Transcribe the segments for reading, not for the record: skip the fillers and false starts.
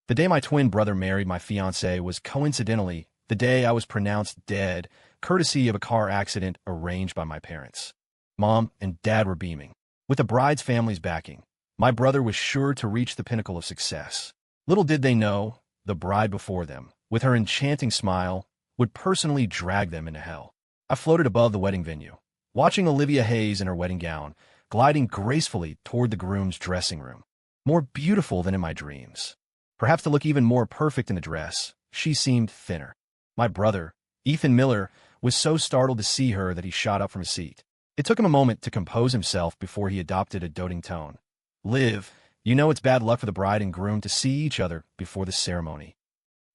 The day my twin brother married my fiancée was coincidentally the day I was pronounced dead, courtesy of a car accident arranged by my parents. Mom and Dad were beaming. With the bride's family's backing, my brother was sure to reach the pinnacle of success. Little did they know, the bride before them, with her enchanting smile, would personally drag them into hell. I floated above the wedding venue, watching Olivia Hayes in her wedding gown, gliding gracefully toward the groom's dressing room. More beautiful than in my dreams. Perhaps to look even more perfect in the dress, she seemed thinner. My brother, Ethan Miller, was so startled to see her that he shot up from his seat. It took him a moment to compose himself before he adopted a doting tone. "Liv, you know it's bad luck for the bride and groom to see each other before the ceremony."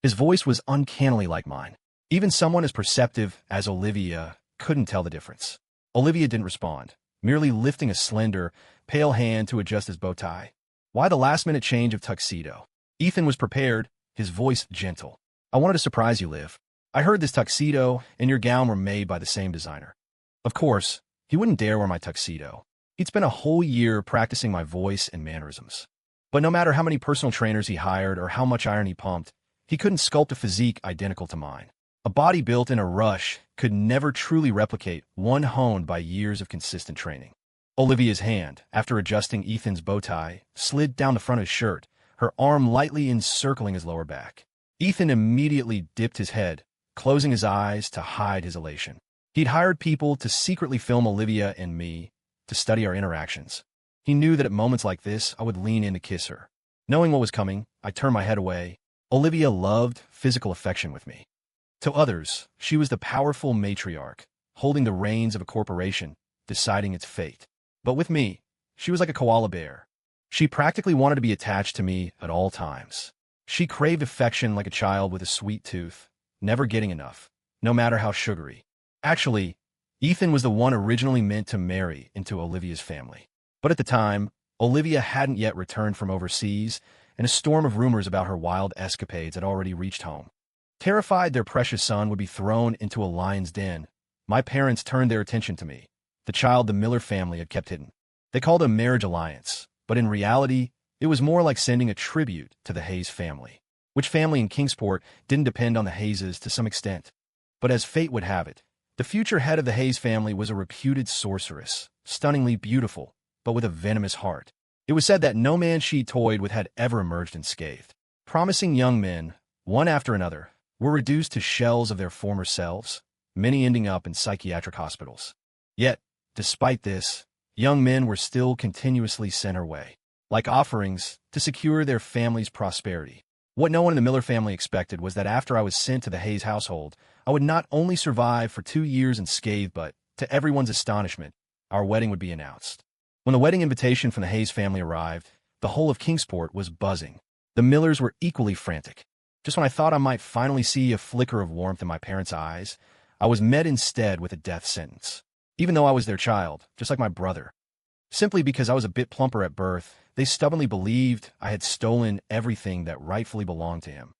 His voice was uncannily like mine. Even someone as perceptive as Olivia couldn't tell the difference. Olivia didn't respond, merely lifting a slender, pale hand to adjust his bow tie. Why the last-minute change of tuxedo? Ethan was prepared, his voice gentle. "I wanted to surprise you, Liv. I heard this tuxedo and your gown were made by the same designer." Of course, he wouldn't dare wear my tuxedo. He'd spent a whole year practicing my voice and mannerisms. But no matter how many personal trainers he hired or how much iron he pumped, he couldn't sculpt a physique identical to mine. A body built in a rush could never truly replicate one honed by years of consistent training. Olivia's hand, after adjusting Ethan's bow tie, slid down the front of his shirt, her arm lightly encircling his lower back. Ethan immediately dipped his head, closing his eyes to hide his elation. He'd hired people to secretly film Olivia and me, to study our interactions. He knew that at moments like this, I would lean in to kiss her. Knowing what was coming, I turned my head away. Olivia loved physical affection with me. To others, she was the powerful matriarch, holding the reins of a corporation, deciding its fate. But with me, she was like a koala bear. She practically wanted to be attached to me at all times. She craved affection like a child with a sweet tooth, never getting enough, no matter how sugary. Actually, Ethan was the one originally meant to marry into Olivia's family. But at the time, Olivia hadn't yet returned from overseas, and a storm of rumors about her wild escapades had already reached home. Terrified their precious son would be thrown into a lion's den, my parents turned their attention to me, the child the Miller family had kept hidden. They called it a marriage alliance, but in reality, it was more like sending a tribute to the Hayes family, which family in Kingsport didn't depend on the Hayeses to some extent. But as fate would have it, the future head of the Hayes family was a reputed sorceress, stunningly beautiful, but with a venomous heart. It was said that no man she toyed with had ever emerged unscathed. Promising young men, one after another, were reduced to shells of their former selves, many ending up in psychiatric hospitals. Yet, despite this, young men were still continuously sent her way, like offerings, to secure their family's prosperity. What no one in the Miller family expected was that after I was sent to the Hayes household, I would not only survive for 2 years unscathed, but, to everyone's astonishment, our wedding would be announced. When the wedding invitation from the Hayes family arrived, the whole of Kingsport was buzzing. The Millers were equally frantic. Just when I thought I might finally see a flicker of warmth in my parents' eyes, I was met instead with a death sentence. Even though I was their child, just like my brother. Simply because I was a bit plumper at birth, they stubbornly believed I had stolen everything that rightfully belonged to him.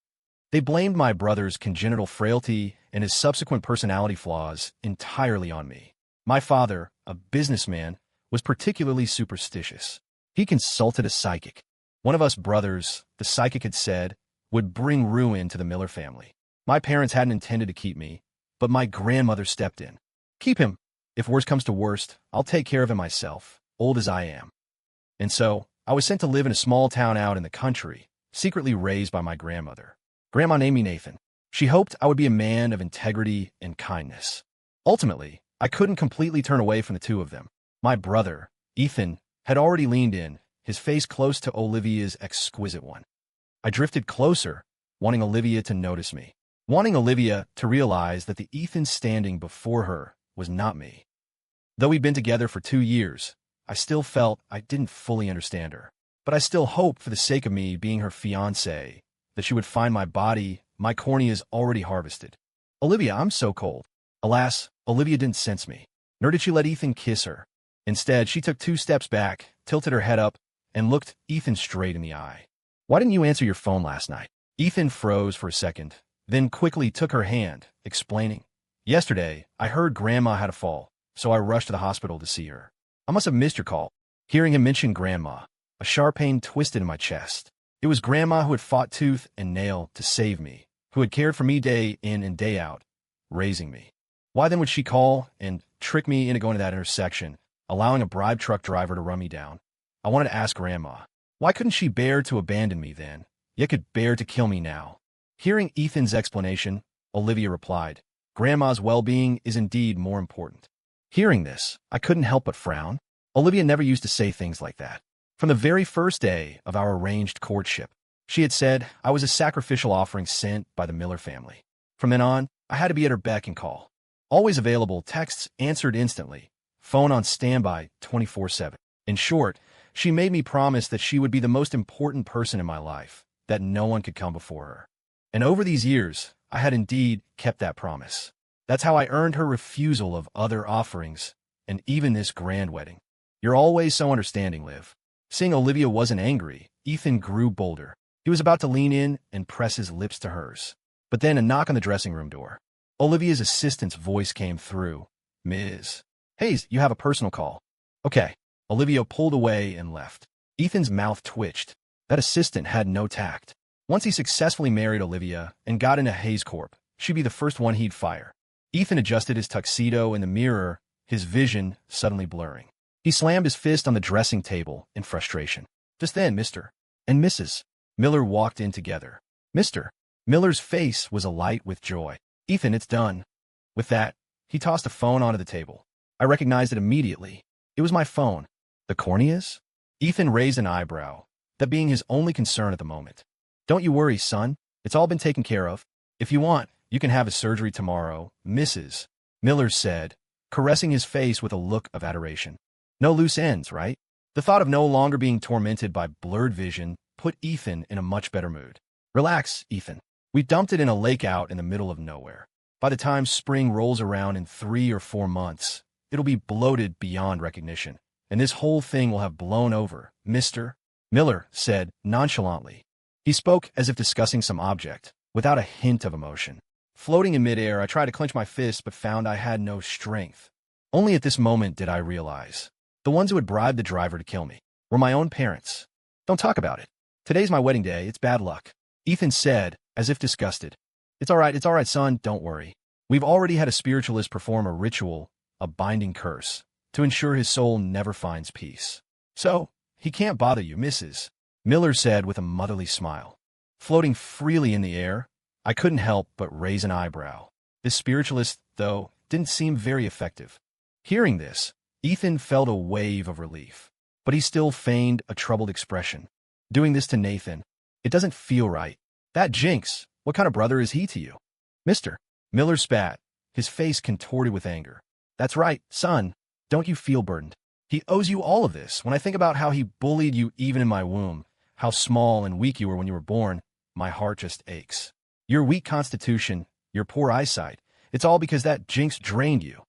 They blamed my brother's congenital frailty and his subsequent personality flaws entirely on me. My father, a businessman, was particularly superstitious. He consulted a psychic. One of us brothers, the psychic had said, would bring ruin to the Miller family. My parents hadn't intended to keep me, but my grandmother stepped in. "Keep him. If worst comes to worst, I'll take care of him myself, old as I am." And so, I was sent to live in a small town out in the country, secretly raised by my grandmother. Grandma named me Nathan. She hoped I would be a man of integrity and kindness. Ultimately, I couldn't completely turn away from the two of them. My brother, Ethan, had already leaned in, his face close to Olivia's exquisite one. I drifted closer, wanting Olivia to notice me, wanting Olivia to realize that the Ethan standing before her was not me. Though we'd been together for 2 years, I still felt I didn't fully understand her. But I still hoped, for the sake of me being her fiancé, that she would find my body, my corneas already harvested. "Olivia, I'm so cold." Alas, Olivia didn't sense me, nor did she let Ethan kiss her. Instead, she took 2 steps back, tilted her head up, and looked Ethan straight in the eye. "Why didn't you answer your phone last night?" Ethan froze for a second, then quickly took her hand, explaining, "Yesterday, I heard Grandma had a fall, so I rushed to the hospital to see her. I must have missed your call." Hearing him mention Grandma, a sharp pain twisted in my chest. It was Grandma who had fought tooth and nail to save me, who had cared for me day in and day out, raising me. Why then would she call and trick me into going to that intersection, allowing a bribed truck driver to run me down? I wanted to ask Grandma, why couldn't she bear to abandon me then, yet could bear to kill me now? Hearing Ethan's explanation, Olivia replied, Grandma's well-being is indeed more important. Hearing this, I couldn't help but frown. Olivia never used to say things like that. From the very first day of our arranged courtship, she had said I was a sacrificial offering sent by the Miller family. From then on, I had to be at her beck and call. Always available, texts answered instantly, phone on standby 24/7. In short, she made me promise that she would be the most important person in my life, that no one could come before her. And over these years, I had indeed kept that promise. That's how I earned her refusal of other offerings, and even this grand wedding. You're always so understanding, Liv. Seeing Olivia wasn't angry, Ethan grew bolder. He was about to lean in and press his lips to hers. But then a knock on the dressing room door. Olivia's assistant's voice came through. Ms. Hayes, you have a personal call. Okay. Olivia pulled away and left. Ethan's mouth twitched. That assistant had no tact. Once he successfully married Olivia and got into Hayes Corp, she'd be the first one he'd fire. Ethan adjusted his tuxedo in the mirror, his vision suddenly blurring. He slammed his fist on the dressing table in frustration. Just then, Mr. and Mrs. Miller walked in together. Mr. Miller's face was alight with joy. Ethan, it's done. With that, he tossed a phone onto the table. I recognized it immediately. It was my phone. The corneas? Ethan raised an eyebrow, that being his only concern at the moment. Don't you worry, son. It's all been taken care of. If you want, you can have his surgery tomorrow, Mrs. Miller said, caressing his face with a look of adoration. No loose ends, right? The thought of no longer being tormented by blurred vision put Ethan in a much better mood. Relax, Ethan. We dumped it in a lake out in the middle of nowhere. By the time spring rolls around in 3 or 4 months, it'll be bloated beyond recognition, and this whole thing will have blown over, Mr. Miller said nonchalantly. He spoke as if discussing some object, without a hint of emotion. Floating in midair, I tried to clench my fist but found I had no strength. Only at this moment did I realize. The ones who had bribed the driver to kill me were my own parents. Don't talk about it. Today's my wedding day. It's bad luck. Ethan said, as if disgusted. It's all right, son. Don't worry. We've already had a spiritualist perform a ritual, a binding curse, to ensure his soul never finds peace. So, he can't bother you, Mrs. Miller said with a motherly smile. Floating freely in the air, I couldn't help but raise an eyebrow. This spiritualist, though, didn't seem very effective. Hearing this, Ethan felt a wave of relief, but he still feigned a troubled expression. Doing this to Nathan, it doesn't feel right. That Jinx, what kind of brother is he to you? Mr. Miller spat, his face contorted with anger. That's right, son. Don't you feel burdened? He owes you all of this. When I think about how he bullied you even in my womb, how small and weak you were when you were born, my heart just aches. Your weak constitution, your poor eyesight, it's all because that Jinx drained you.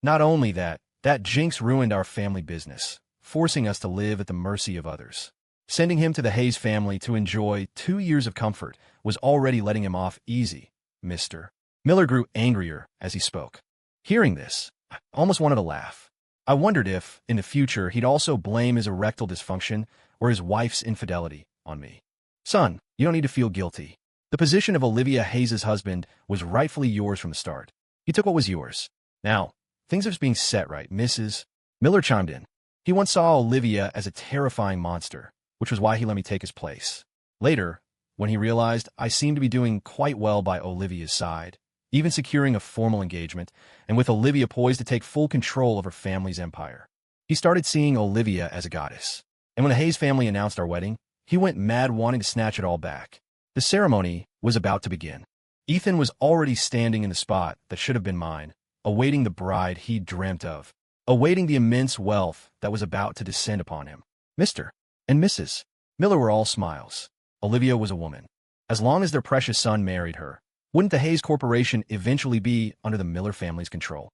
Not only that Jinx ruined our family business, forcing us to live at the mercy of others. Sending him to the Hayes family to enjoy 2 years of comfort was already letting him off easy, Mr. Miller grew angrier as he spoke. Hearing this, I almost wanted to laugh. I wondered if, in the future, he'd also blame his erectile dysfunction or his wife's infidelity on me. Son, you don't need to feel guilty. The position of Olivia Hayes' husband was rightfully yours from the start. He took what was yours. Now, things are just being set right, Mrs. Miller chimed in. He once saw Olivia as a terrifying monster, which was why he let me take his place. Later, when he realized I seemed to be doing quite well by Olivia's side, even securing a formal engagement, and with Olivia poised to take full control of her family's empire, he started seeing Olivia as a goddess. And when the Hayes family announced our wedding, he went mad wanting to snatch it all back. The ceremony was about to begin. Ethan was already standing in the spot that should have been mine, awaiting the bride he'd dreamt of, awaiting the immense wealth that was about to descend upon him. Mr. and Mrs. Miller were all smiles. Olivia was a woman. As long as their precious son married her, wouldn't the Hayes Corporation eventually be under the Miller family's control?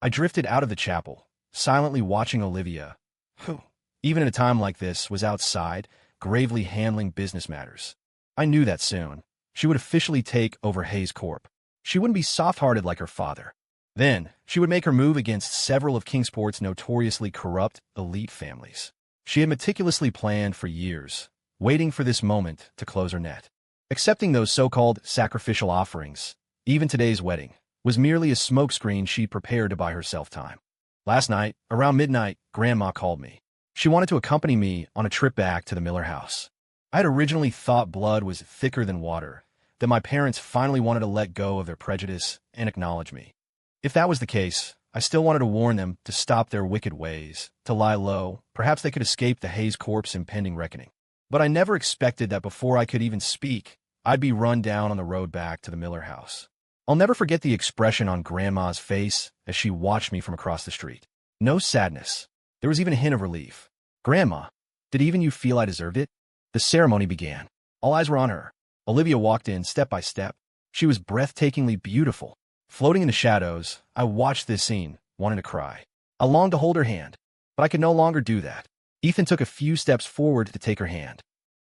I drifted out of the chapel, silently watching Olivia, who, even at a time like this, was outside, gravely handling business matters. I knew that soon she would officially take over Hayes Corp. She wouldn't be soft-hearted like her father. Then, she would make her move against several of Kingsport's notoriously corrupt elite families. She had meticulously planned for years, waiting for this moment to close her net. Accepting those so-called sacrificial offerings, even today's wedding, was merely a smokescreen she prepared to buy herself time. Last night, around midnight, Grandma called me. She wanted to accompany me on a trip back to the Miller house. I had originally thought blood was thicker than water, that my parents finally wanted to let go of their prejudice and acknowledge me. If that was the case, I still wanted to warn them to stop their wicked ways, to lie low. Perhaps they could escape the Hayes corpse impending reckoning. But I never expected that before I could even speak, I'd be run down on the road back to the Miller house. I'll never forget the expression on Grandma's face as she watched me from across the street. No sadness. There was even a hint of relief. "Grandma, did even you feel I deserved it?" The ceremony began. All eyes were on her. Olivia walked in step by step. She was breathtakingly beautiful. Floating in the shadows, I watched this scene, wanting to cry. I longed to hold her hand, but I could no longer do that. Ethan took a few steps forward to take her hand,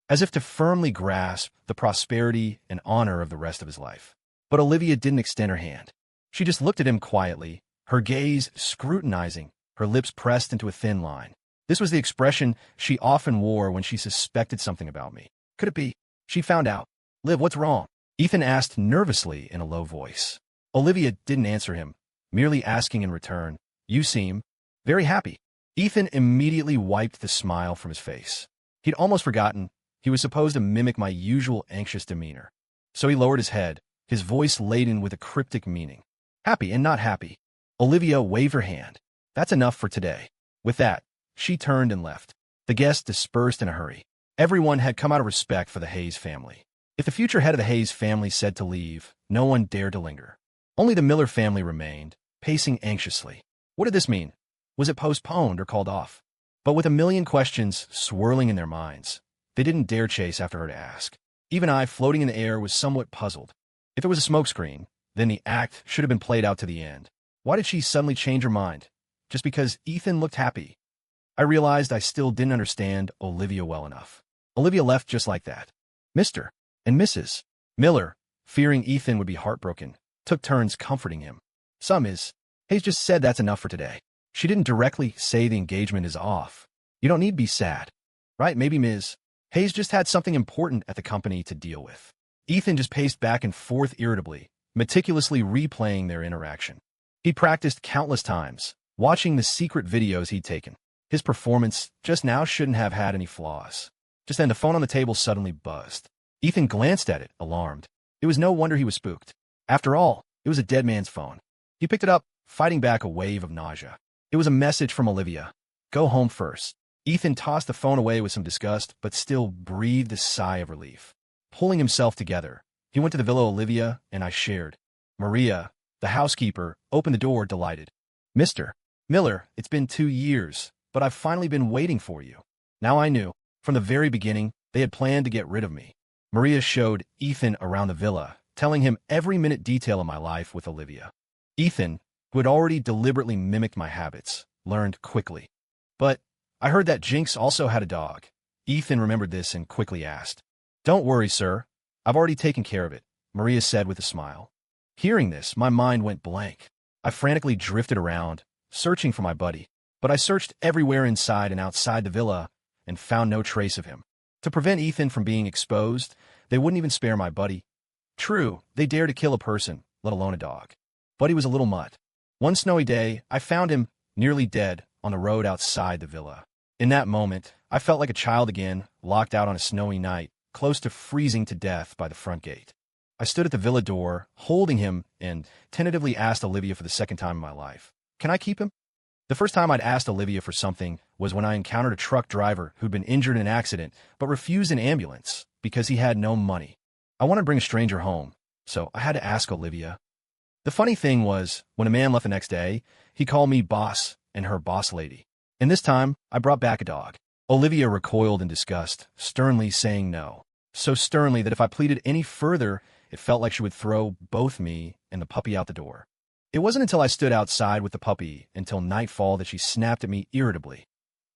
as if to firmly grasp the prosperity and honor of the rest of his life. But Olivia didn't extend her hand. She just looked at him quietly, her gaze scrutinizing, her lips pressed into a thin line. This was the expression she often wore when she suspected something about me. Could it be? She found out. "Liv, what's wrong?" Ethan asked nervously in a low voice. Olivia didn't answer him, merely asking in return, "You seem very happy." Ethan immediately wiped the smile from his face. He'd almost forgotten he was supposed to mimic my usual anxious demeanor. So he lowered his head, his voice laden with a cryptic meaning. "Happy and not happy." Olivia waved her hand. "That's enough for today." With that, she turned and left. The guests dispersed in a hurry. Everyone had come out of respect for the Hayes family. If the future head of the Hayes family said to leave, no one dared to linger. Only the Miller family remained, pacing anxiously. What did this mean? Was it postponed or called off? But with a million questions swirling in their minds, they didn't dare chase after her to ask. Even I, floating in the air, was somewhat puzzled. If it was a smokescreen, then the act should have been played out to the end. Why did she suddenly change her mind? Just because Ethan looked happy? I realized I still didn't understand Olivia well enough. Olivia left just like that. Mr. and Mrs. Miller, fearing Ethan would be heartbroken, took turns comforting him. Ms. Hayes just said that's enough for today. She didn't directly say the engagement is off. You don't need to be sad. Right, maybe Ms. Hayes just had something important at the company to deal with. Ethan just paced back and forth irritably, meticulously replaying their interaction. He practiced countless times, watching the secret videos he'd taken. His performance just now shouldn't have had any flaws. Just then the phone on the table suddenly buzzed. Ethan glanced at it, alarmed. It was no wonder he was spooked. After all, it was a dead man's phone. He picked it up, fighting back a wave of nausea. It was a message from Olivia. "Go home first." Ethan tossed the phone away with some disgust, but still breathed a sigh of relief. Pulling himself together, he went to the villa Olivia and I shared. Maria, the housekeeper, opened the door, delighted. "Mr. Miller, it's been 2 years, but I've finally been waiting for you." Now I knew. From the very beginning, they had planned to get rid of me. Maria showed Ethan around the villa, telling him every minute detail of my life with Olivia. Ethan, who had already deliberately mimicked my habits, learned quickly. "But I heard that Jinx also had a dog." Ethan remembered this and quickly asked. "Don't worry, sir. I've already taken care of it," Maria said with a smile. Hearing this, my mind went blank. I frantically drifted around, searching for my buddy, but I searched everywhere inside and outside the villa and found no trace of him. To prevent Ethan from being exposed, they wouldn't even spare my buddy. True, they dared to kill a person, let alone a dog. Buddy was a little mutt. One snowy day, I found him, nearly dead, on the road outside the villa. In that moment, I felt like a child again, locked out on a snowy night, close to freezing to death by the front gate. I stood at the villa door, holding him, and tentatively asked Olivia for the second time in my life, "Can I keep him?" The first time I'd asked Olivia for something was when I encountered a truck driver who'd been injured in an accident but refused an ambulance because he had no money. I wanted to bring a stranger home, so I had to ask Olivia. The funny thing was, when a man left the next day, he called me boss and her boss lady. And this time, I brought back a dog. Olivia recoiled in disgust, sternly saying no. So sternly that if I pleaded any further, it felt like she would throw both me and the puppy out the door. It wasn't until I stood outside with the puppy until nightfall that she snapped at me irritably.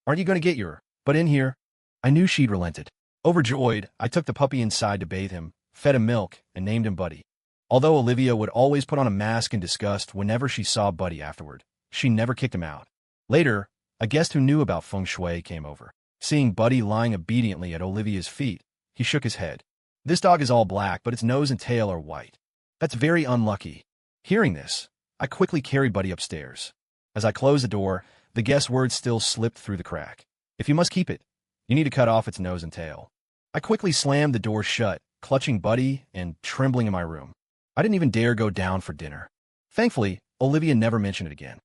"Aren't you going to get your butt in here?" I knew she'd relented. Overjoyed, I took the puppy inside to bathe him, fed him milk, and named him Buddy. Although Olivia would always put on a mask in disgust whenever she saw Buddy afterward, she never kicked him out. Later, a guest who knew about feng shui came over. Seeing Buddy lying obediently at Olivia's feet, he shook his head. This dog is all black, but its nose and tail are white. That's very unlucky. Hearing this, I quickly carried Buddy upstairs. As I closed the door, the guest words still slipped through the crack. If you must keep it, you need to cut off its nose and tail. I quickly slammed the door shut, clutching Buddy and trembling in my room. I didn't even dare go down for dinner. Thankfully, Olivia never mentioned it again.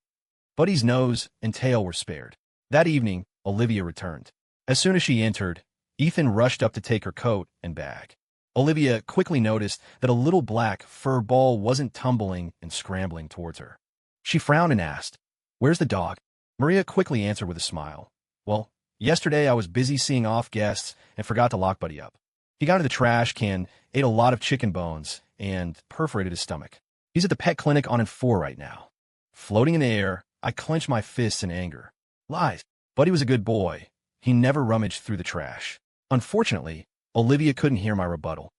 Buddy's nose and tail were spared. That evening, Olivia returned. As soon as she entered, Ethan rushed up to take her coat and bag. Olivia quickly noticed that a little black fur ball wasn't tumbling and scrambling towards her. She frowned and asked, "Where's the dog?" Maria quickly answered with a smile. "Well, yesterday I was busy seeing off guests and forgot to lock Buddy up. He got into the trash can, ate a lot of chicken bones, and perforated his stomach. He's at the pet clinic on N4 right now." Floating in the air, I clenched my fists in anger. Lies. Buddy was a good boy. He never rummaged through the trash. Unfortunately, Olivia couldn't hear my rebuttal.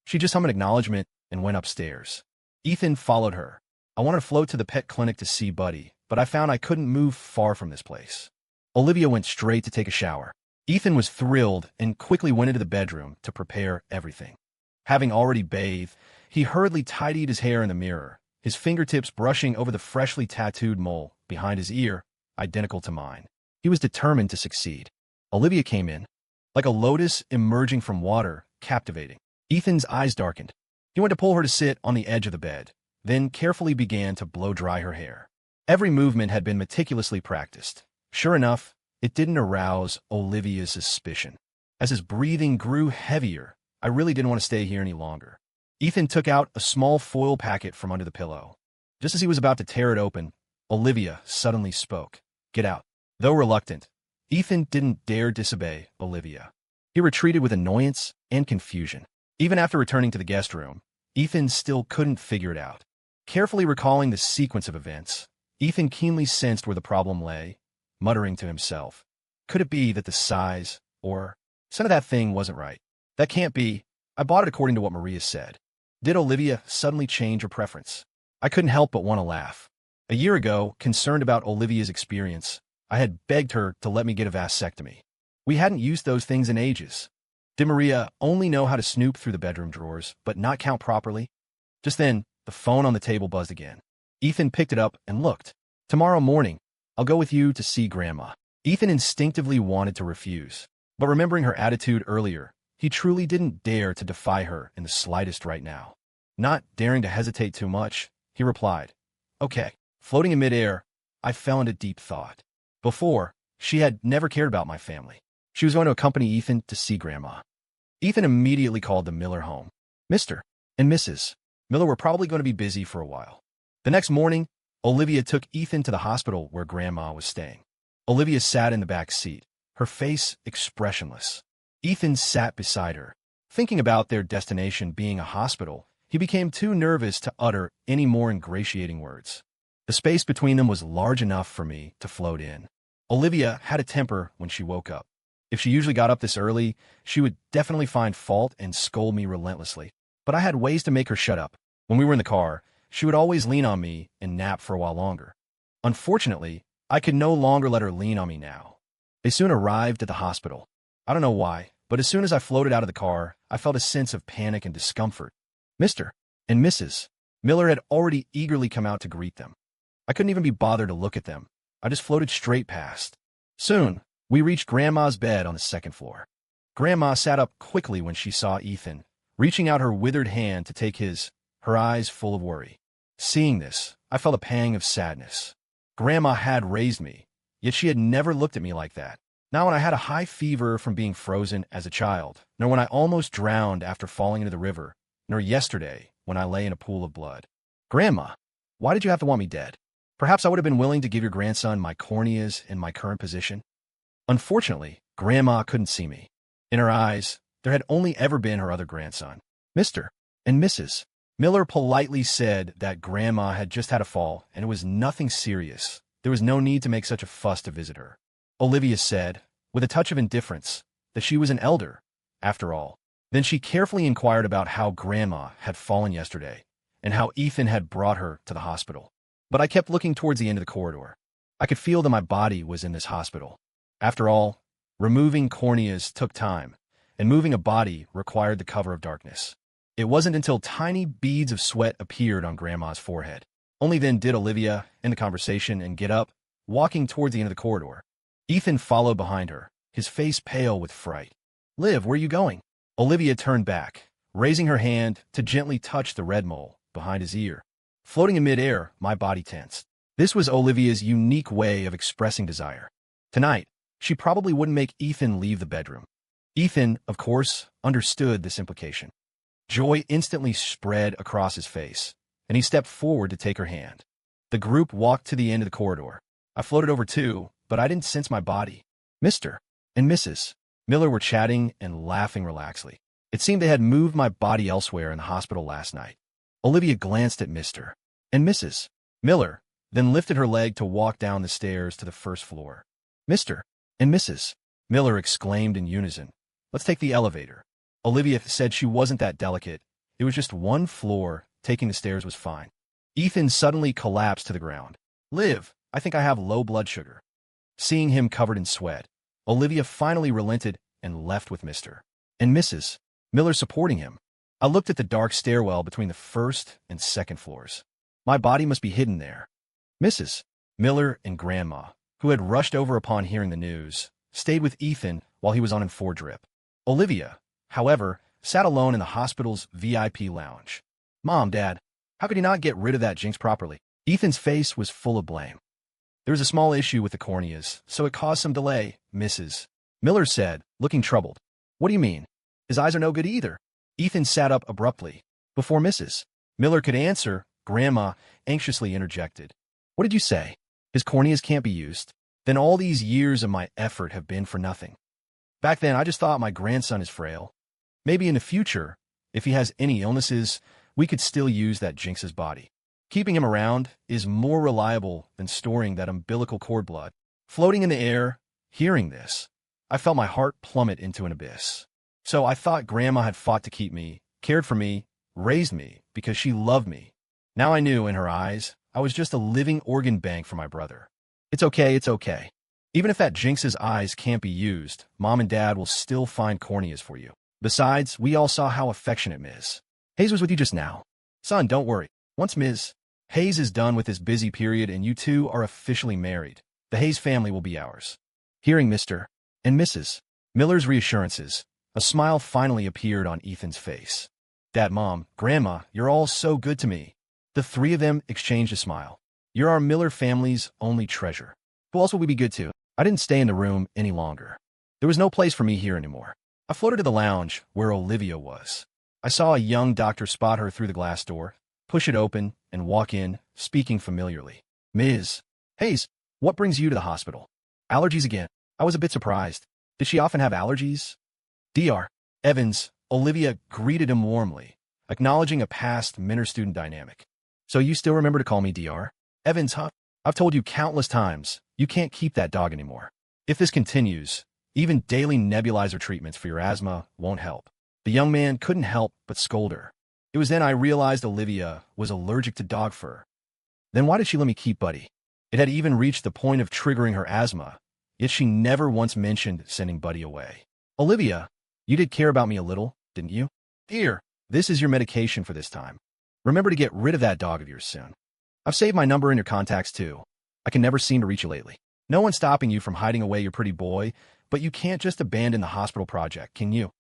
She just hummed an acknowledgement and went upstairs. Ethan followed her. I wanted to float to the pet clinic to see Buddy, but I found I couldn't move far from this place. Olivia went straight to take a shower. Ethan was thrilled and quickly went into the bedroom to prepare everything. Having already bathed, he hurriedly tidied his hair in the mirror, his fingertips brushing over the freshly tattooed mole behind his ear, identical to mine. He was determined to succeed. Olivia came in, like a lotus emerging from water, captivating. Ethan's eyes darkened. He went to pull her to sit on the edge of the bed, then carefully began to blow dry her hair. Every movement had been meticulously practiced. Sure enough, it didn't arouse Olivia's suspicion. As his breathing grew heavier, I really didn't want to stay here any longer. Ethan took out a small foil packet from under the pillow. Just as he was about to tear it open, Olivia suddenly spoke. "Get out." Though reluctant, Ethan didn't dare disobey Olivia. He retreated with annoyance and confusion. Even after returning to the guest room, Ethan still couldn't figure it out. Carefully recalling the sequence of events, Ethan keenly sensed where the problem lay, muttering to himself. Could it be that the size, or some of that thing wasn't right? That can't be. I bought it according to what Maria said. Did Olivia suddenly change her preference? I couldn't help but want to laugh. A year ago, concerned about Olivia's experience, I had begged her to let me get a vasectomy. We hadn't used those things in ages. Did Maria only know how to snoop through the bedroom drawers, but not count properly? Just then, the phone on the table buzzed again. Ethan picked it up and looked. "Tomorrow morning, I'll go with you to see Grandma." Ethan instinctively wanted to refuse, but remembering her attitude earlier, he truly didn't dare to defy her in the slightest right now. Not daring to hesitate too much, he replied, "Okay." Floating in midair, I fell into deep thought. Before, she had never cared about my family. She was going to accompany Ethan to see Grandma. Ethan immediately called the Miller home. Mr. and Mrs. Miller were probably going to be busy for a while. The next morning, Olivia took Ethan to the hospital where Grandma was staying. Olivia sat in the back seat, her face expressionless. Ethan sat beside her. Thinking about their destination being a hospital, he became too nervous to utter any more ingratiating words. The space between them was large enough for me to float in. Olivia had a temper when she woke up. If she usually got up this early, she would definitely find fault and scold me relentlessly. But I had ways to make her shut up. When we were in the car, she would always lean on me and nap for a while longer. Unfortunately, I could no longer let her lean on me now. They soon arrived at the hospital. I don't know why, but as soon as I floated out of the car, I felt a sense of panic and discomfort. Mr. and Mrs. Miller had already eagerly come out to greet them. I couldn't even be bothered to look at them. I just floated straight past. Soon, we reached Grandma's bed on the second floor. Grandma sat up quickly when she saw Ethan, reaching out her withered hand to take his, her eyes full of worry. Seeing this, I felt a pang of sadness. Grandma had raised me, yet she had never looked at me like that. Not when I had a high fever from being frozen as a child, nor when I almost drowned after falling into the river, nor yesterday when I lay in a pool of blood. "Grandma, why did you have to want me dead? Perhaps I would have been willing to give your grandson my corneas in my current position." Unfortunately, Grandma couldn't see me. In her eyes, there had only ever been her other grandson. Mr. and Mrs. Miller politely said that Grandma had just had a fall and it was nothing serious. There was no need to make such a fuss to visit her. Olivia said, with a touch of indifference, that she was an elder, after all. Then she carefully inquired about how Grandma had fallen yesterday and how Ethan had brought her to the hospital. But I kept looking towards the end of the corridor. I could feel that my body was in this hospital. After all, Removing corneas took time, and moving a body required the cover of darkness. It wasn't until tiny beads of sweat appeared on Grandma's forehead. Only then did Olivia end the conversation and get up, walking towards the end of the corridor. Ethan followed behind her, his face pale with fright. "Liv, where are you going?" Olivia turned back, raising her hand to gently touch the red mole behind his ear. Floating in midair, my body tensed. This was Olivia's unique way of expressing desire. Tonight, she probably wouldn't make Ethan leave the bedroom. Ethan, of course, understood this implication. Joy instantly spread across his face, and he stepped forward to take her hand. The group walked to the end of the corridor. I floated over too, but I didn't sense my body. Mr. and Mrs. Miller were chatting and laughing relaxedly. It seemed they had moved my body elsewhere in the hospital last night. Olivia glanced at Mr. and Mrs. Miller, then lifted her leg to walk down the stairs to the first floor. "Mr. and Mrs. Miller exclaimed in unison. "Let's take the elevator." Olivia said she wasn't that delicate. It was just one floor. Taking the stairs was fine. Ethan suddenly collapsed to the ground. "Liv, I think I have low blood sugar." Seeing him covered in sweat, Olivia finally relented and left with Mr. and Mrs. Miller supporting him. I looked at the dark stairwell between the first and second floors. My body must be hidden there. Mrs. Miller and Grandma, who had rushed over upon hearing the news, stayed with Ethan while he was on an drip. Olivia, however, sat alone in the hospital's VIP lounge. "Mom, Dad, how could you not get rid of that jinx properly?" Ethan's face was full of blame. "There was a small issue with the corneas, so it caused some delay," Mrs. Miller said, looking troubled. "What do you mean? His eyes are no good either." Ethan sat up abruptly. Before Mrs. Miller could answer, Grandma anxiously interjected. "What did you say? His corneas can't be used? Then all these years of my effort have been for nothing. Back then, I just thought my grandson is frail. Maybe in the future, if he has any illnesses, we could still use that jinx's body. Keeping him around is more reliable than storing that umbilical cord blood." Floating in the air, hearing this, I felt my heart plummet into an abyss. So I thought Grandma had fought to keep me, cared for me, raised me because she loved me. Now I knew in her eyes, I was just a living organ bank for my brother. It's okay. Even if that jinx's eyes can't be used, Mom and Dad will still find corneas for you. Besides, we all saw how affectionate Ms. Hayes was with you just now. Son, don't worry. Once Ms. Hayes is done with his busy period and you two are officially married, the Hayes family will be ours. Hearing Mr. and Mrs. Miller's reassurances, a smile finally appeared on Ethan's face. "Dad, Mom, Grandma, you're all so good to me." The three of them exchanged a smile. "You're our Miller family's only treasure." Who else would we be good to? I didn't stay in the room any longer. There was no place for me here anymore. I floated to the lounge where Olivia was. I saw a young doctor spot her through the glass door, push it open, and walk in, speaking familiarly. "Ms. Hayes, what brings you to the hospital?" "Allergies again." I was a bit surprised. Did she often have allergies? "Dr. Evans," Olivia greeted him warmly, acknowledging a past Minter-student dynamic. "So you still remember to call me Dr. Evans, huh? I've told you countless times, you can't keep that dog anymore. If this continues, even daily nebulizer treatments for your asthma won't help." The young man couldn't help but scold her. It was then I realized Olivia was allergic to dog fur. Then why did she let me keep Buddy? It had even reached the point of triggering her asthma, yet she never once mentioned sending Buddy away. "Olivia, you did care about me a little, didn't you? Here, this is your medication for this time. Remember to get rid of that dog of yours soon. I've saved my number in your contacts too. I can never seem to reach you lately. No one's stopping you from hiding away your pretty boy, but you can't just abandon the hospital project, can you?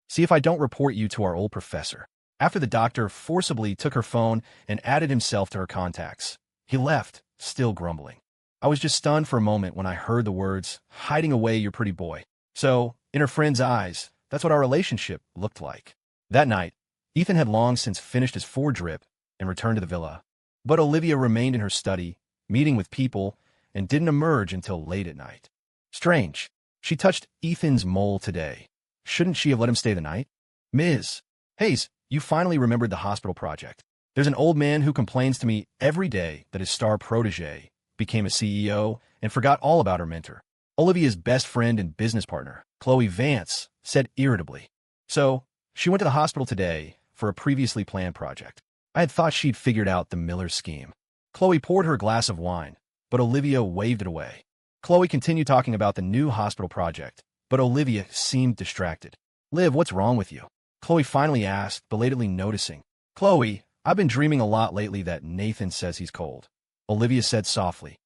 See if I don't report you to our old professor." After the doctor forcibly took her phone and added himself to her contacts, he left, still grumbling. I was just stunned for a moment when I heard the words, "hiding away your pretty boy." So, in her friend's eyes, that's what our relationship looked like. That night, Ethan had long since finished his drip and returned to the villa. But Olivia remained in her study, meeting with people, and didn't emerge until late at night. Strange. She touched Ethan's mole today. Shouldn't she have let him stay the night? "Ms. Hayes, you finally remembered the hospital project. There's an old man who complains to me every day that his star protege became a CEO and forgot all about her mentor. Olivia's best friend and business partner, Chloe Vance, said irritably. So, she went to the hospital today for a previously planned project. I had thought she'd figured out the Miller scheme." Chloe poured her a glass of wine, but Olivia waved it away. Chloe continued talking about the new hospital project, but Olivia seemed distracted. "Liv, what's wrong with you?" Chloe finally asked, belatedly noticing. "Chloe, I've been dreaming a lot lately that Nathan says he's cold," Olivia said softly.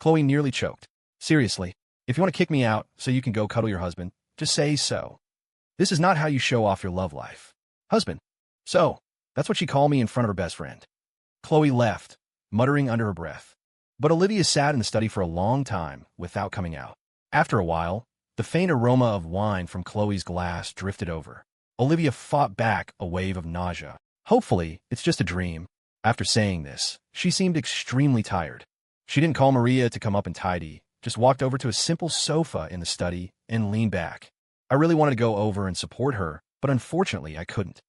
Chloe nearly choked. "Seriously, if you want to kick me out so you can go cuddle your husband, just say so. This is not how you show off your love life. Husband. So, that's what she called me in front of her best friend." Chloe left, muttering under her breath. But Olivia sat in the study for a long time without coming out. After a while, the faint aroma of wine from Chloe's glass drifted over. Olivia fought back a wave of nausea. Hopefully, it's just a dream. After saying this, she seemed extremely tired. She didn't call Maria to come up and tidy, just walked over to a simple sofa in the study and leaned back. I really wanted to go over and support her, but unfortunately I couldn't.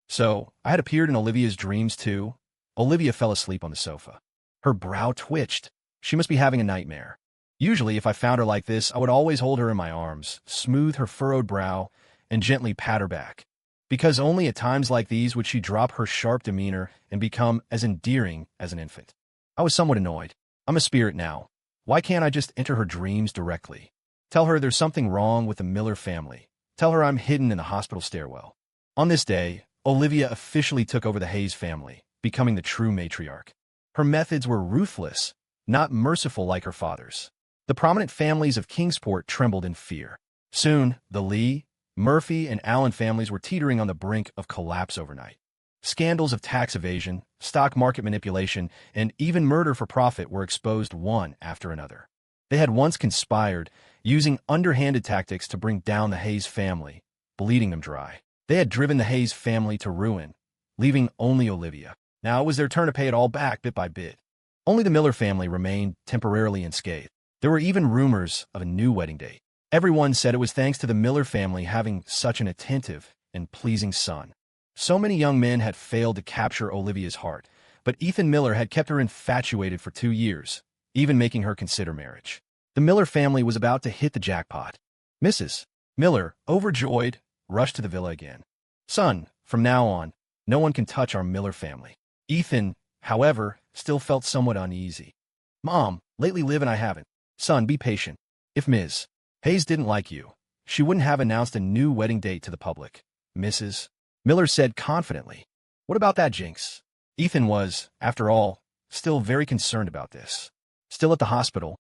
So, I had appeared in Olivia's dreams too. Olivia fell asleep on the sofa. Her brow twitched. She must be having a nightmare. Usually, if I found her like this, I would always hold her in my arms, smooth her furrowed brow, and gently pat her back. Because only at times like these would she drop her sharp demeanor and become as endearing as an infant. I was somewhat annoyed. I'm a spirit now. Why can't I just enter her dreams directly? Tell her there's something wrong with the Miller family. Tell her I'm hidden in the hospital stairwell. On this day, Olivia officially took over the Hayes family, becoming the true matriarch. Her methods were ruthless, not merciful like her father's. The prominent families of Kingsport trembled in fear. Soon, the Lee, Murphy, and Allen families were teetering on the brink of collapse overnight. Scandals of tax evasion, stock market manipulation, and even murder for profit were exposed one after another. They had once conspired, using underhanded tactics to bring down the Hayes family, bleeding them dry. They had driven the Hayes family to ruin, leaving only Olivia. Now it was their turn to pay it all back bit by bit. Only the Miller family remained temporarily unscathed. There were even rumors of a new wedding date. Everyone said it was thanks to the Miller family having such an attentive and pleasing son. So many young men had failed to capture Olivia's heart, but Ethan Miller had kept her infatuated for 2 years, even making her consider marriage. The Miller family was about to hit the jackpot. Mrs. Miller, overjoyed, rushed to the villa again. "Son, from now on, no one can touch our Miller family." Ethan, however, still felt somewhat uneasy. "Mom, lately Liv and I haven't." "Son, be patient. If Ms. Hayes didn't like you, she wouldn't have announced a new wedding date to the public," Mrs. Miller said confidently. "What about that, Jinx?" Ethan was, after all, still very concerned about this. "Still at the hospital.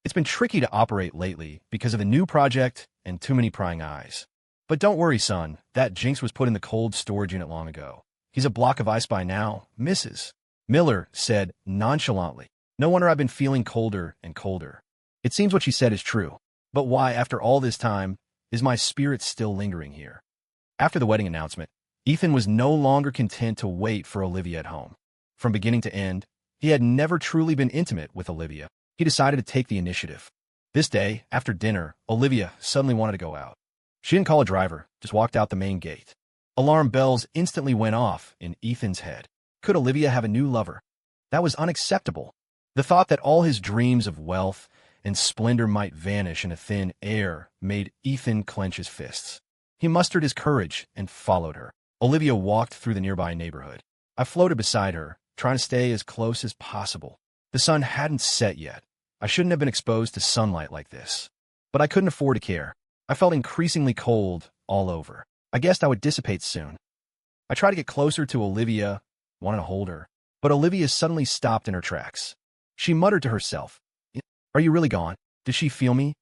It's been tricky to operate lately because of the new project and too many prying eyes. But don't worry, son, that Jinx was put in the cold storage unit long ago. He's a block of ice by now," Mrs. Miller said nonchalantly. "No wonder I've been feeling colder and colder." It seems what she said is true. But why, after all this time, is my spirit still lingering here? After the wedding announcement, Ethan was no longer content to wait for Olivia at home. From beginning to end, he had never truly been intimate with Olivia. He decided to take the initiative. This day, after dinner, Olivia suddenly wanted to go out. She didn't call a driver, just walked out the main gate. Alarm bells instantly went off in Ethan's head. Could Olivia have a new lover? That was unacceptable. The thought that all his dreams of wealth and splendor might vanish in a thin air made Ethan clench his fists. He mustered his courage and followed her. Olivia walked through the nearby neighborhood. I floated beside her, trying to stay as close as possible. The sun hadn't set yet. I shouldn't have been exposed to sunlight like this. But I couldn't afford to care. I felt increasingly cold all over. I guessed I would dissipate soon. I tried to get closer to Olivia, wanted to hold her. But Olivia suddenly stopped in her tracks. She muttered to herself, "Are you really gone? Does she feel me?"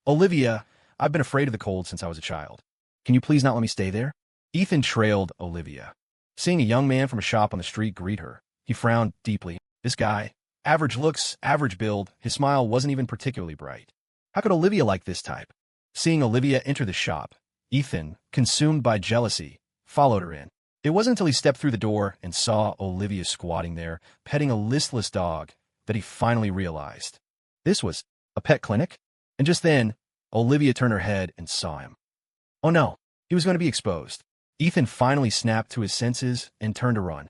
"Olivia, I've been afraid of the cold since I was a child. Can you please not let me stay there?" Ethan trailed Olivia. Seeing a young man from a shop on the street greet her, he frowned deeply. This guy, average looks, average build, his smile wasn't even particularly bright. How could Olivia like this type? Seeing Olivia enter the shop, Ethan, consumed by jealousy, followed her in. It wasn't until he stepped through the door and saw Olivia squatting there, petting a listless dog, that he finally realized. This was a pet clinic? And just then, Olivia turned her head and saw him. Oh no, he was going to be exposed. Ethan finally snapped to his senses and turned to run.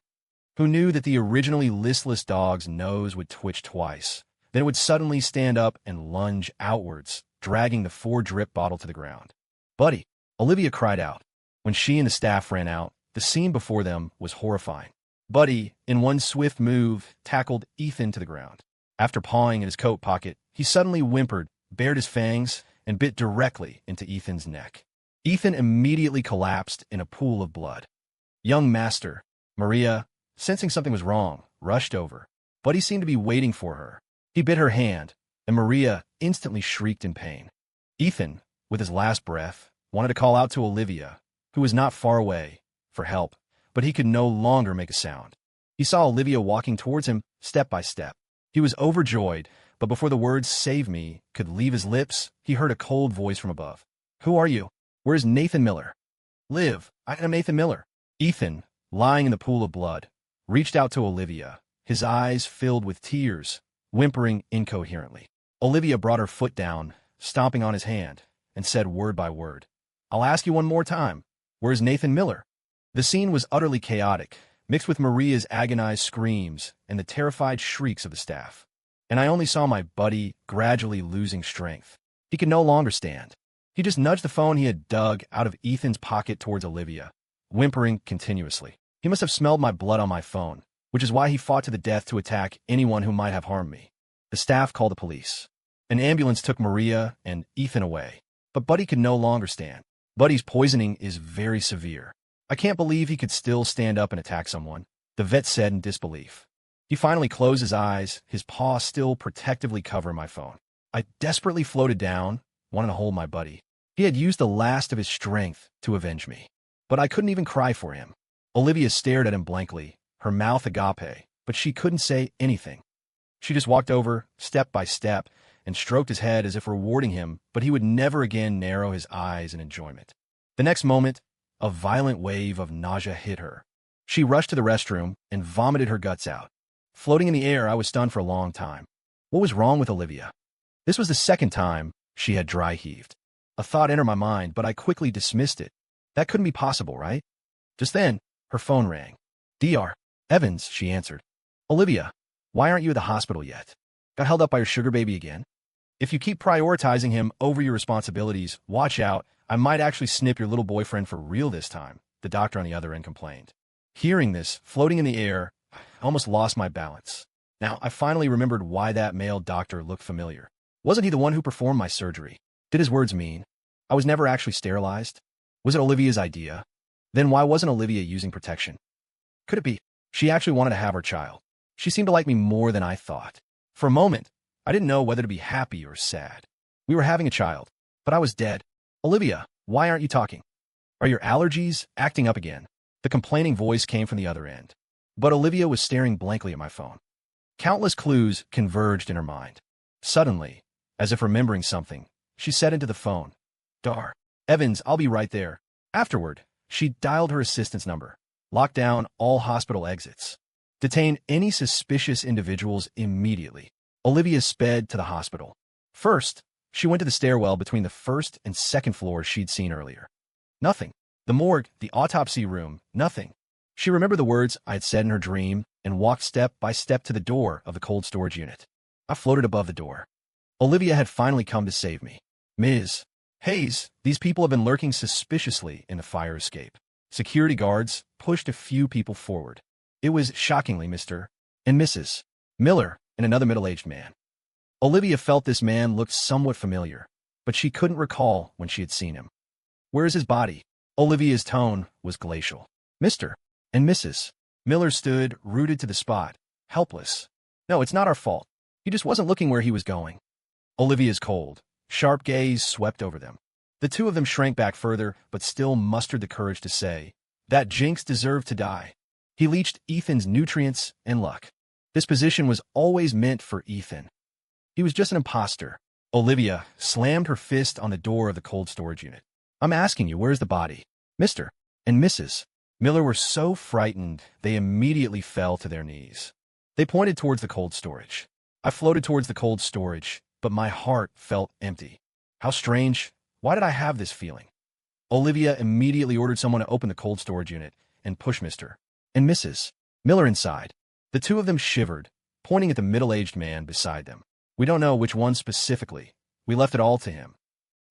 Who knew that the originally listless dog's nose would twitch twice, then it would suddenly stand up and lunge outwards, dragging the 4-drip bottle to the ground. "Buddy!" Olivia cried out. When she and the staff ran out, the scene before them was horrifying. Buddy, in one swift move, tackled Ethan to the ground. After pawing in his coat pocket, he suddenly whimpered, bared his fangs, and bit directly into Ethan's neck. Ethan immediately collapsed in a pool of blood. Young Master, Maria, sensing something was wrong, rushed over, but he seemed to be waiting for her. He bit her hand, and Maria instantly shrieked in pain. Ethan, with his last breath, wanted to call out to Olivia, who was not far away, for help, but he could no longer make a sound. He saw Olivia walking towards him step by step. He was overjoyed, but before the words "save me" could leave his lips, he heard a cold voice from above. "Who are you? Where's Nathan Miller?" "Liv, I am Nathan Miller." Ethan, lying in the pool of blood, reached out to Olivia, his eyes filled with tears, whimpering incoherently. Olivia brought her foot down, stomping on his hand, and said word by word, "I'll ask you one more time. Where's Nathan Miller?" The scene was utterly chaotic, mixed with Maria's agonized screams and the terrified shrieks of the staff. And I only saw my buddy gradually losing strength. He could no longer stand. He just nudged the phone he had dug out of Ethan's pocket towards Olivia, whimpering continuously. He must have smelled my blood on my phone, which is why he fought to the death to attack anyone who might have harmed me. The staff called the police. An ambulance took Maria and Ethan away, but Buddy could no longer stand. Buddy's poisoning is very severe. I can't believe he could still stand up and attack someone, the vet said in disbelief. He finally closed his eyes, his paw still protectively covering my phone. I desperately floated down, wanting to hold my buddy. He had used the last of his strength to avenge me, but I couldn't even cry for him. Olivia stared at him blankly, her mouth agape, but she couldn't say anything. She just walked over, step by step, and stroked his head as if rewarding him, but he would never again narrow his eyes in enjoyment. The next moment, a violent wave of nausea hit her. She rushed to the restroom and vomited her guts out. Floating in the air, I was stunned for a long time. What was wrong with Olivia? This was the second time she had dry heaved. A thought entered my mind, but I quickly dismissed it. That couldn't be possible, right? Just then, her phone rang. "Dr. Evans," she answered. "Olivia, why aren't you at the hospital yet? Got held up by your sugar baby again? If you keep prioritizing him over your responsibilities, watch out. I might actually snip your little boyfriend for real this time," the doctor on the other end complained. Hearing this, floating in the air, I almost lost my balance. Now, I finally remembered why that male doctor looked familiar. Wasn't he the one who performed my surgery? Did his words mean I was never actually sterilized? Was it Olivia's idea? Then why wasn't Olivia using protection? Could it be she actually wanted to have her child? She seemed to like me more than I thought. For a moment, I didn't know whether to be happy or sad. We were having a child, but I was dead. "Olivia, why aren't you talking? Are your allergies acting up again?" The complaining voice came from the other end. But Olivia was staring blankly at my phone. Countless clues converged in her mind. Suddenly, as if remembering something, she said into the phone, "Dr. Evans, I'll be right there." Afterward, she dialed her assistant's number, locked down all hospital exits, detained any suspicious individuals immediately. Olivia sped to the hospital. First, she went to the stairwell between the first and second floors she'd seen earlier. Nothing. The morgue, the autopsy room, nothing. She remembered the words I had said in her dream and walked step by step to the door of the cold storage unit. I floated above the door. Olivia had finally come to save me. "Ms. Hayes, these people have been lurking suspiciously in the fire escape." Security guards pushed a few people forward. It was shockingly Mr. and Mrs. Miller and another middle-aged man. Olivia felt this man looked somewhat familiar, but she couldn't recall when she had seen him. "Where is his body?" Olivia's tone was glacial. Mr. and Mrs. Miller stood rooted to the spot, helpless. "No, it's not our fault. He just wasn't looking where he was going." Olivia's cold, sharp gaze swept over them. The two of them shrank back further, but still mustered the courage to say, "That Jinx deserved to die. He leached Ethan's nutrients and luck. This position was always meant for Ethan. He was just an imposter." Olivia slammed her fist on the door of the cold storage unit. "I'm asking you, where's the body?" Mr. and Mrs. Miller were so frightened they immediately fell to their knees. They pointed towards the cold storage. I floated towards the cold storage, but my heart felt empty. How strange. Why did I have this feeling? Olivia immediately ordered someone to open the cold storage unit and push Mr. and Mrs. Miller inside. The two of them shivered, pointing at the middle-aged man beside them. "We don't know which one specifically. We left it all to him."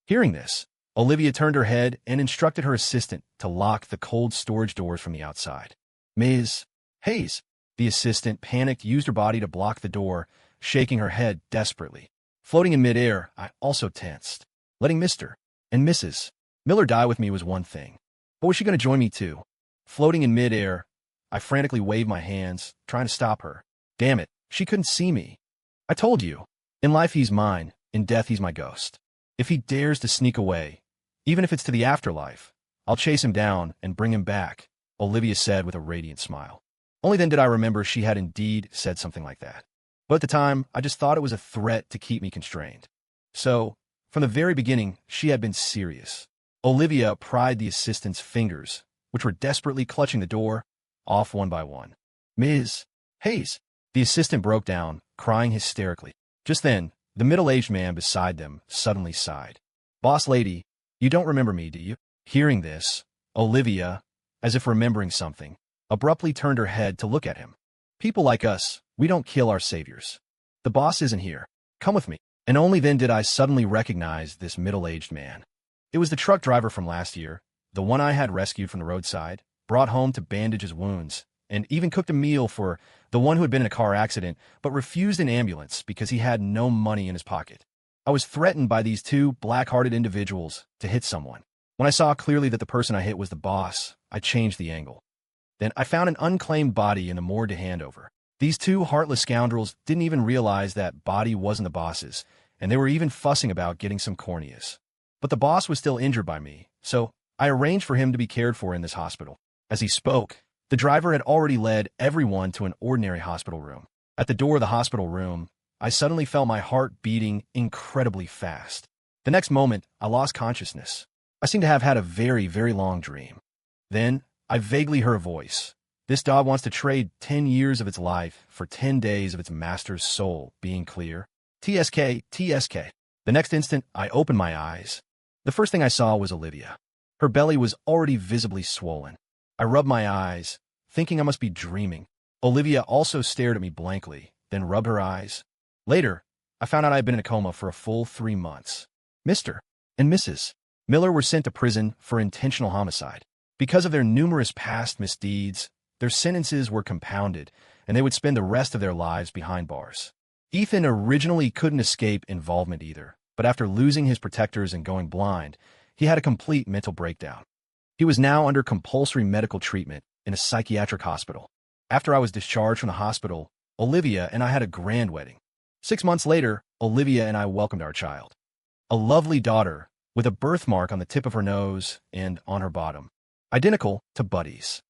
Hearing this, Olivia turned her head and instructed her assistant to lock the cold storage doors from the outside. "Ms. Hayes," the assistant panicked, used her body to block the door, shaking her head desperately. Floating in midair, I also tensed. Letting Mr. and Mrs. Miller die with me was one thing. But was she going to join me too? Floating in midair, I frantically waved my hands, trying to stop her. Damn it, she couldn't see me. I told you. In life he's mine, in death he's my ghost. If he dares to sneak away, even if it's to the afterlife, I'll chase him down and bring him back, Olivia said with a radiant smile. Only then did I remember she had indeed said something like that. But at the time, I just thought it was a threat to keep me constrained. So, from the very beginning, she had been serious. Olivia pried the assistant's fingers, which were desperately clutching the door, off one by one. Ms. Hayes. The assistant broke down, crying hysterically. Just then, the middle-aged man beside them suddenly sighed. Boss lady, you don't remember me, do you? Hearing this, Olivia, as if remembering something, abruptly turned her head to look at him. People like us, we don't kill our saviors. The boss isn't here. Come with me. And only then did I suddenly recognize this middle-aged man. It was the truck driver from last year, the one I had rescued from the roadside, brought home to bandage his wounds, and even cooked a meal for the one who had been in a car accident but refused an ambulance because he had no money in his pocket. I was threatened by these two black-hearted individuals to hit someone. When I saw clearly that the person I hit was the boss, I changed the angle. Then I found an unclaimed body in the morgue to hand over. These two heartless scoundrels didn't even realize that body wasn't the boss's, and they were even fussing about getting some corneas. But the boss was still injured by me, so I arranged for him to be cared for in this hospital. As he spoke, the driver had already led everyone to an ordinary hospital room. At the door of the hospital room, I suddenly felt my heart beating incredibly fast. The next moment, I lost consciousness. I seemed to have had a very, very long dream. Then, I vaguely heard a voice. This dog wants to trade 10 years of its life for 10 days of its master's soul being clear. TSK, TSK. The next instant, I opened my eyes. The first thing I saw was Olivia. Her belly was already visibly swollen. I rubbed my eyes, thinking I must be dreaming. Olivia also stared at me blankly, then rubbed her eyes. Later, I found out I had been in a coma for a full 3 months. Mr. and Mrs. Miller were sent to prison for intentional homicide. Because of their numerous past misdeeds, their sentences were compounded, and they would spend the rest of their lives behind bars. Ethan originally couldn't escape involvement either, but after losing his protectors and going blind, he had a complete mental breakdown. He was now under compulsory medical treatment in a psychiatric hospital. After I was discharged from the hospital, Olivia and I had a grand wedding. 6 months later, Olivia and I welcomed our child. A lovely daughter with a birthmark on the tip of her nose and on her bottom, identical to Buddy's.